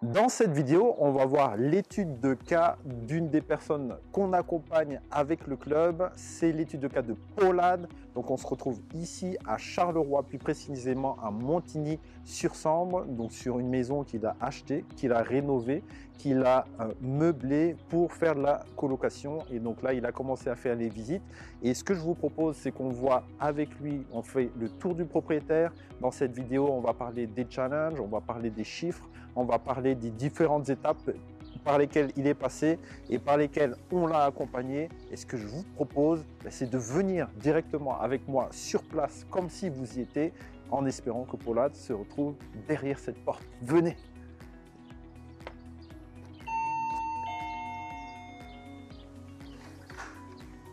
Dans cette vidéo, on va voir l'étude de cas d'une des personnes qu'on accompagne avec le club. C'est l'étude de cas de Paulade. Donc on se retrouve ici à Charleroi, plus précisément à Montigny-sur-Sambre, donc sur une maison qu'il a achetée, qu'il a rénovée, qu'il a meublée pour faire de la colocation. Et donc là, il a commencé à faire les visites. Et ce que je vous propose, c'est qu'on voit avec lui, on fait le tour du propriétaire. Dans cette vidéo, on va parler des challenges, on va parler des chiffres, on va parler des différentes étapes par lesquelles il est passé et par lesquelles on l'a accompagné. Et ce que je vous propose, c'est de venir directement avec moi sur place, comme si vous y étiez, en espérant que Paulade se retrouve derrière cette porte. Venez!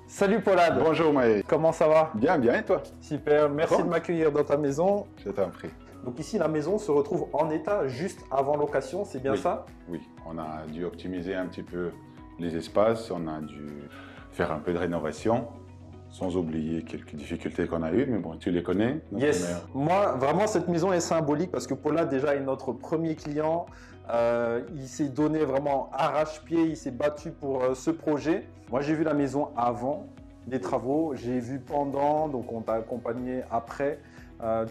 Salut Paulade! Bonjour Maë. Comment ça va? Bien, bien, et toi? Super, merci de m'accueillir dans ta maison. Je t'en prie. Donc ici, la maison se retrouve en état juste avant location, c'est bien ça? Oui, on a dû optimiser un petit peu les espaces, on a dû faire un peu de rénovation, sans oublier quelques difficultés qu'on a eues, mais bon, tu les connais. Yes, moi, vraiment, cette maison est symbolique parce que Paulade déjà est notre premier client. Il s'est donné vraiment arrache-pied, il s'est battu pour ce projet. Moi, j'ai vu la maison avant les travaux, j'ai vu pendant, donc on t'a accompagné après.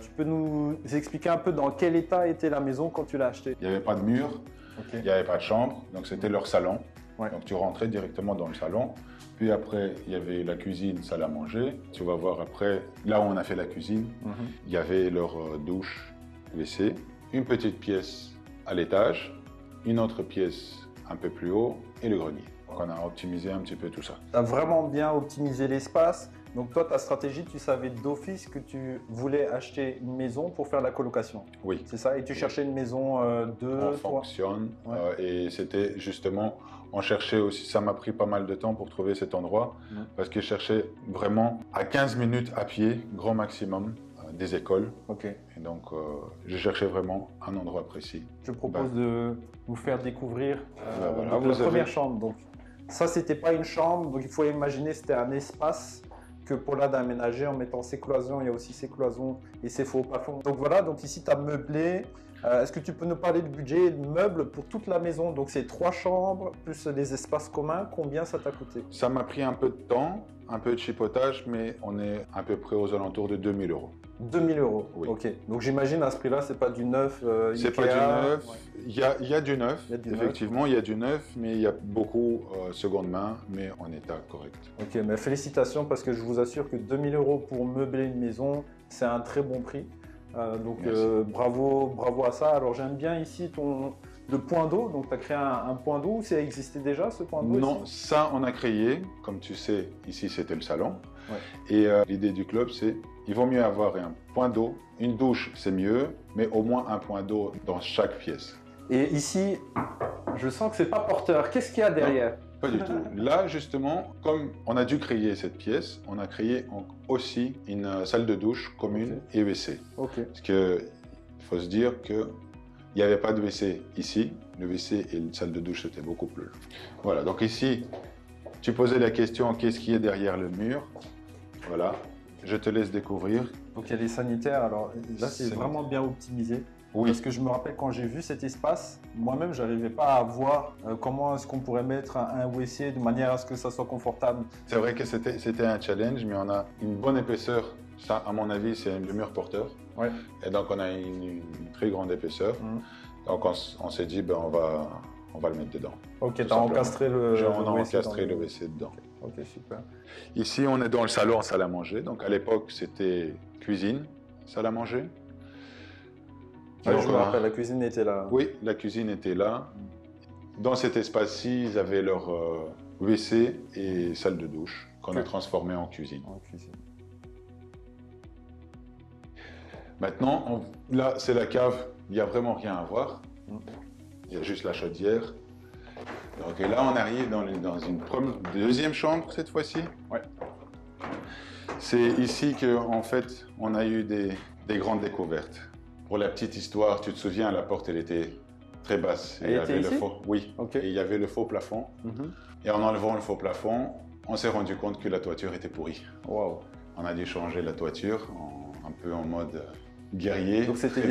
Tu peux nous expliquer un peu dans quel état était la maison quand tu l'as achetée? Il n'y avait pas de mur, il n'y avait pas de chambre, donc c'était leur salon. Ouais. Donc tu rentrais directement dans le salon. Puis après, il y avait la cuisine, salle à manger. Tu vas voir après, là où on a fait la cuisine, il y avait leur douche, WC, une petite pièce à l'étage, une autre pièce un peu plus haut et le grenier. Donc on a optimisé un petit peu tout ça. Tu as vraiment bien optimisé l'espace. Donc toi, ta stratégie, tu savais d'office que tu voulais acheter une maison pour faire la colocation. Oui. C'est ça? Et tu cherchais une maison On fonctionne. Et c'était justement, on cherchait aussi, ça m'a pris pas mal de temps pour trouver cet endroit, parce que je cherchais vraiment à 15 minutes à pied, grand maximum, des écoles. Ok. Et donc, je cherchais vraiment un endroit précis. Je propose de vous faire découvrir voilà, donc la première chambre. Donc, ça, c'était pas une chambre, donc il faut imaginer c'était un espace que Paulade a aménagé en mettant ses cloisons. Il y a aussi ses cloisons et ses faux plafonds. Donc voilà, donc ici tu as meublé. Est-ce que tu peux nous parler du budget de meubles pour toute la maison? Donc c'est 3 chambres plus les espaces communs. Combien ça t'a coûté? Ça m'a pris un peu de temps, un peu de chipotage, mais on est à peu près aux alentours de 2000 €. 2000 €. Oui. Ok. Donc j'imagine à ce prix-là, c'est pas du neuf. C'est pas du neuf. Il y a du neuf. Effectivement, il y a du neuf, mais il y a beaucoup seconde main, mais en état correct. Ok, mais félicitations parce que je vous assure que 2000 € pour meubler une maison, c'est un très bon prix. Donc bravo à ça. Alors j'aime bien ici le point d'eau. Donc tu as créé un point d'eau. Ça existait déjà ce point d'eau? Non, ça on a créé. Comme tu sais, ici c'était le salon. Ouais. Et l'idée du club, c'est il vaut mieux avoir un point d'eau. Une douche, c'est mieux, mais au moins un point d'eau dans chaque pièce. Et ici, je sens que c'est pas porteur. Qu'est-ce qu'il y a derrière? Non, pas du tout. Là, justement, comme on a dû créer cette pièce, on a créé aussi une salle de douche commune et WC. Parce qu'il faut se dire qu'il n'y avait pas de WC ici. Le WC et la salle de douche, c'était beaucoup plus. Voilà, donc ici, tu posais la question, qu'est-ce qui est derrière le mur? Voilà, je te laisse découvrir. Donc il y a les sanitaires. Alors là, c'est vraiment bien optimisé. Oui. Parce que je me rappelle quand j'ai vu cet espace, moi-même, je n'arrivais pas à voir comment est-ce qu'on pourrait mettre un WC de manière à ce que ça soit confortable. C'est vrai que c'était un challenge, mais on a une bonne épaisseur. Ça, à mon avis, c'est le mur porteur. Ouais. Et donc, on a une très grande épaisseur. Donc, on s'est dit, ben, on va le mettre dedans. Ok, tu as encastré on a encastré le WC dedans. Ok, super. Ici, on est dans le salon, salle à manger. Donc, à l'époque, c'était cuisine, salle à manger. Donc, je me rappelle, la cuisine était là. Oui, la cuisine était là. Dans cet espace-ci, ils avaient leur WC et salle de douche qu'on a transformé en cuisine. Maintenant, là, c'est la cave. Il n'y a vraiment rien à voir. Il y a juste la chaudière. Donc et là, on arrive dans une deuxième chambre cette fois-ci. Ouais. C'est ici qu'en fait, on a eu des grandes découvertes. Pour la petite histoire, tu te souviens, la porte, elle était très basse. Elle était ici? Oui, et il y avait le faux plafond. Et en enlevant le faux plafond, on s'est rendu compte que la toiture était pourrie. Wow. On a dû changer la toiture, un peu en mode guerrier. Donc c'était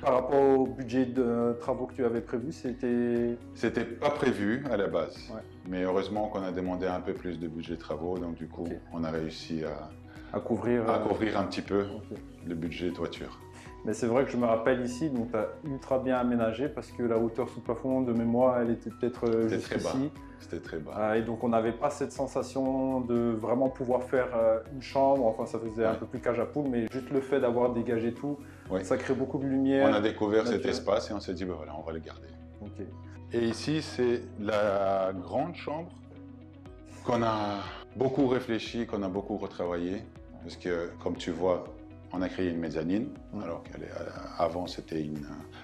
par rapport au budget de travaux que tu avais prévu, c'était... C'était pas prévu à la base, mais heureusement qu'on a demandé un peu plus de budget de travaux, donc du coup on a réussi à couvrir un petit peu le budget toiture. Mais c'est vrai que je me rappelle ici, donc tu as ultra bien aménagé parce que la hauteur sous plafond de mémoire, elle était peut-être juste ici. C'était très bas. Et donc on n'avait pas cette sensation de vraiment pouvoir faire une chambre, enfin ça faisait un peu plus cage à poule, mais juste le fait d'avoir dégagé tout, ça crée beaucoup de lumière. On a découvert cet espace et on s'est dit, ben voilà, on va le garder. Et ici, c'est la grande chambre qu'on a beaucoup réfléchi, qu'on a beaucoup retravaillé, parce que comme tu vois, on a créé une mezzanine, alors qu'avant c'était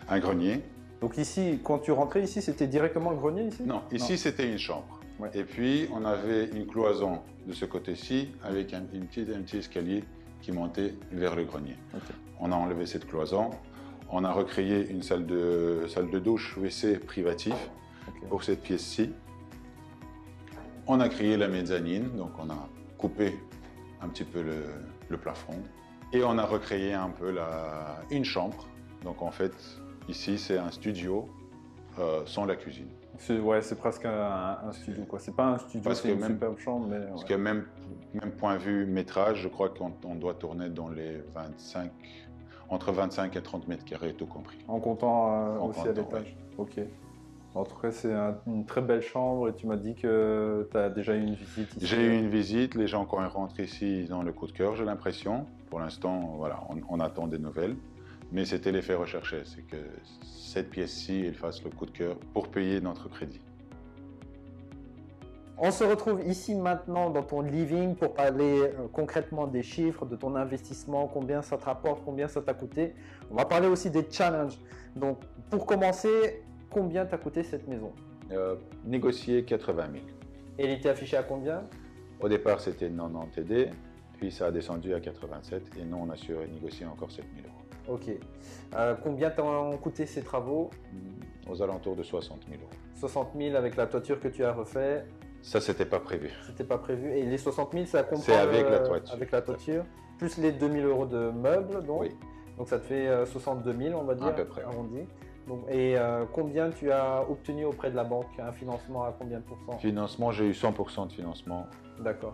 un grenier. Donc ici, quand tu rentrais ici, c'était directement le grenier ici? Non, ici c'était une chambre. Et puis on avait une cloison de ce côté-ci avec un petit escalier qui montait vers le grenier. On a enlevé cette cloison, on a recréé une salle de douche WC privatif pour cette pièce-ci. On a créé la mezzanine, donc on a coupé un petit peu le plafond. Et on a recréé un peu une chambre. Donc en fait, ici c'est un studio sans la cuisine. C'est presque un studio, quoi. C'est pas un studio, c'est une superbe chambre. Mais, parce que même point de vue métrage, je crois qu'on doit tourner dans les entre 25 et 30 mètres carrés, tout compris. En comptant aussi à l'étage. Ok. En tout cas, c'est une très belle chambre et tu m'as dit que tu as déjà eu une visite ici. J'ai eu une visite. Les gens, quand ils rentrent ici, ils ont le coup de cœur, j'ai l'impression. Pour l'instant, voilà, on attend des nouvelles. Mais c'était l'effet recherché, c'est que cette pièce-ci, elle fasse le coup de cœur pour payer notre crédit. On se retrouve ici maintenant dans ton living pour parler concrètement des chiffres, de ton investissement, combien ça te rapporte, combien ça t'a coûté. On va parler aussi des challenges. Donc, pour commencer, combien t'a coûté cette maison? Négocié 80 000. Et elle était affichée à combien? Au départ, c'était 90 TD, puis ça a descendu à 87 et nous, on a su négocier encore 7 000 €. Ok. Combien t'ont coûté ces travaux? Aux alentours de 60 000 €. 60 000 avec la toiture que tu as refait? Ça, c'était pas prévu. C'était pas prévu. Et les 60 000, ça comprend... C'est avec la toiture. Avec la toiture, plus les 2 000 € de meubles, donc. Oui. Donc ça te fait 62 000, on va dire, à peu près, arrondi. Donc, et combien tu as obtenu auprès de la banque? Un financement à combien de pourcents? Financement, j'ai eu 100% de financement. D'accord.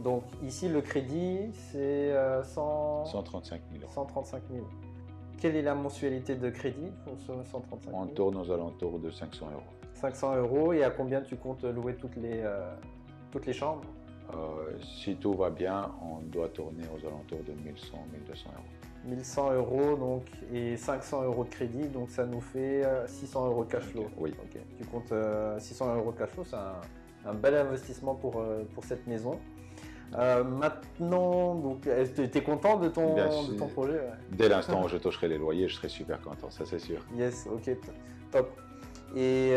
Donc ici, le crédit, c'est 135 000 €. 135 000. Quelle est la mensualité de crédit pour ce 135 000? On tourne aux alentours de 500 €. 500 € et à combien tu comptes louer toutes les chambres? Si tout va bien, on doit tourner aux alentours de 1100 1200 €. 1100 € donc, et 500 € de crédit, donc ça nous fait 600 € cash flow. Oui. Okay. Tu comptes 600 € cash flow, c'est un bel investissement pour cette maison. Maintenant, tu es content de ton projet? Dès l'instant où je toucherai les loyers, je serai super content, ça c'est sûr. Yes, ok, top. Et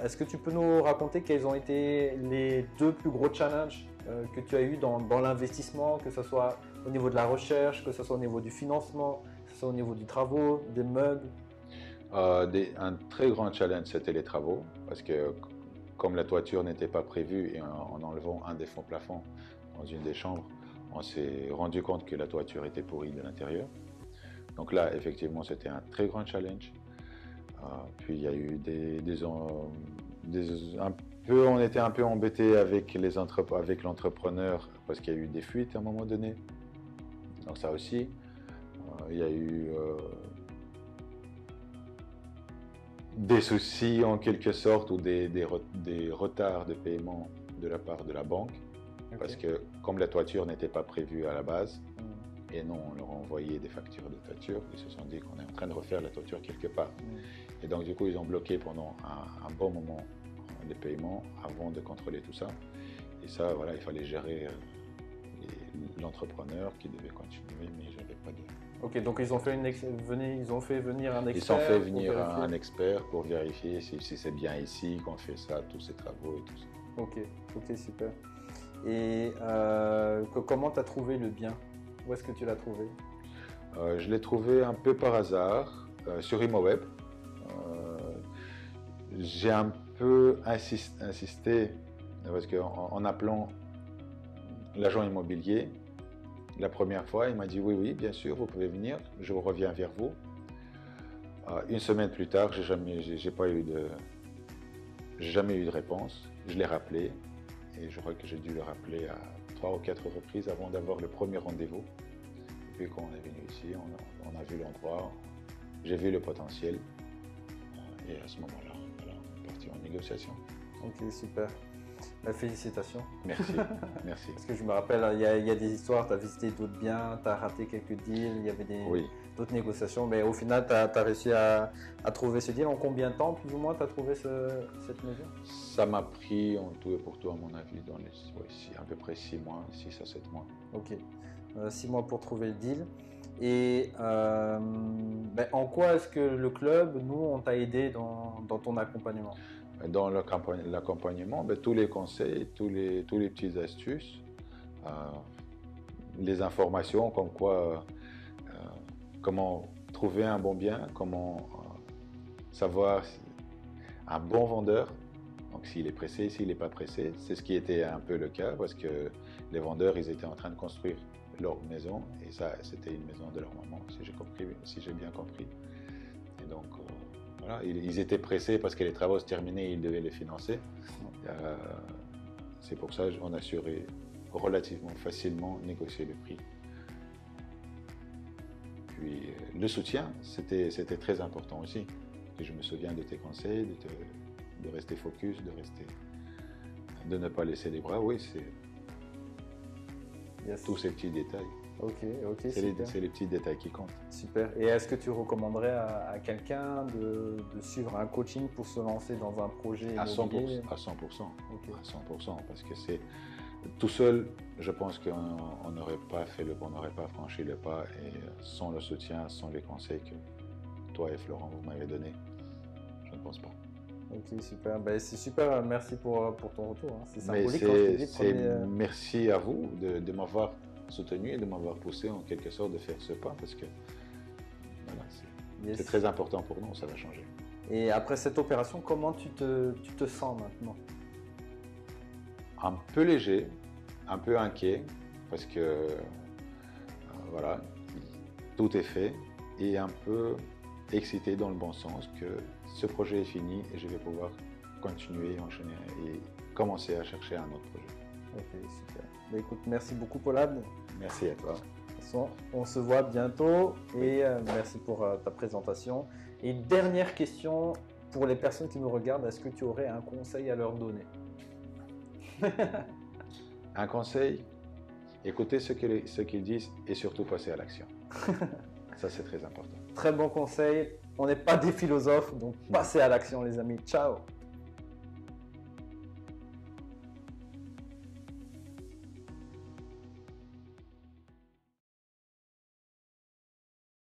est-ce que tu peux nous raconter quels ont été les 2 plus gros challenges que tu as eu dans l'investissement, que ce soit au niveau de la recherche, que ce soit au niveau du financement, que ce soit au niveau du travaux, des meubles? Un très grand challenge, c'était les travaux, parce que comme la toiture n'était pas prévue et en enlevant un des fonds plafonds dans une des chambres, on s'est rendu compte que la toiture était pourrie de l'intérieur. Donc là, effectivement, c'était un très grand challenge. Puis il y a eu on était un peu embêté avec l'entrepreneur parce qu'il y a eu des fuites à un moment donné. Donc ça aussi, il y a eu des soucis en quelque sorte ou des retards de paiement de la part de la banque. Okay. Parce que comme la toiture n'était pas prévue à la base, et non, on leur a envoyé des factures de toiture, ils se sont dit qu'on est en train de refaire la toiture quelque part. Et donc du coup, ils ont bloqué pendant un bon moment les paiements avant de contrôler tout ça. Et ça, voilà, il fallait gérer l'entrepreneur qui devait continuer, mais je n'avais pas de... Ok, donc ils ont fait venir un expert. Ils ont fait venir un expert pour vérifier si c'est bien ici qu'on fait ça, tous ces travaux et tout ça. Ok, super. Et comment tu as trouvé le bien? Où est-ce que tu l'as trouvé? Je l'ai trouvé un peu par hasard sur ImoWeb. J'ai un peu insisté parce qu'en appelant l'agent immobilier, La première fois, il m'a dit oui, oui, bien sûr, vous pouvez venir, je reviens vers vous. Une semaine plus tard, j'ai jamais eu de réponse. Je l'ai rappelé et je crois que j'ai dû le rappeler à 3 ou 4 reprises avant d'avoir le premier rendez-vous. Et puis quand on est venu ici, on a vu l'endroit, j'ai vu le potentiel et à ce moment-là, voilà, on est parti en négociation. Ok, super. Félicitations. Merci, merci. Parce que je me rappelle, il y a des histoires, tu as visité d'autres biens, tu as raté quelques deals, il y avait d'autres négociations, mais au final, tu as réussi à trouver ce deal. En combien de temps, plus ou moins, tu as trouvé cette maison? Ça m'a pris en tout et pour tout, à mon avis, dans à peu près 6 mois, 6 à 7 mois. Ok, 6 mois pour trouver le deal. Et en quoi est-ce que le club, nous, on t'a aidé dans ton accompagnement? Dans l'accompagnement, tous les conseils, tous les petites astuces, les informations comme quoi, comment trouver un bon bien, comment savoir un bon vendeur, donc s'il est pressé, s'il n'est pas pressé. C'est ce qui était un peu le cas parce que les vendeurs, ils étaient en train de construire leur maison et ça, c'était une maison de leur maman, si j'ai bien compris. Et donc, voilà, ils étaient pressés parce que les travaux se terminaient et ils devaient les financer. C'est pour ça qu'on a su relativement facilement négocier le prix. Puis le soutien, c'était très important aussi. Et je me souviens de tes conseils, de rester focus, de ne pas laisser les bras. Oui, c'est tous ces petits détails. Ok, c'est les petits détails qui comptent. Super. Et est-ce que tu recommanderais à quelqu'un de suivre un coaching pour se lancer dans un projet immobilier? À 100%. Okay. À 100%, parce que c'est tout seul, je pense qu'on n'aurait pas fait on n'aurait pas franchi le pas, et sans le soutien, sans les conseils que toi et Florent vous m'avez donnés, je ne pense pas. Ok, super. C'est super, merci pour ton retour. Hein. C'est symbolique quand je te dis. Merci à vous de m'avoir soutenu et de m'avoir poussé en quelque sorte de faire ce pas, parce que voilà, c'est très important pour nous, ça va changer. Et après cette opération, comment tu te sens maintenant? Un peu léger, un peu inquiet, parce que voilà, tout est fait, et un peu excité dans le bon sens que ce projet est fini et je vais pouvoir continuer, enchaîner et commencer à chercher un autre projet. Ok, super. Écoute, merci beaucoup Pollad. Merci à toi. De toute façon, on se voit bientôt et merci pour ta présentation. Et une dernière question pour les personnes qui nous regardent, est-ce que tu aurais un conseil à leur donner? Un conseil, écoutez ce qu'ils disent et surtout passer à l'action. Ça, c'est très important. Très bon conseil. On n'est pas des philosophes, donc passez à l'action les amis. Ciao.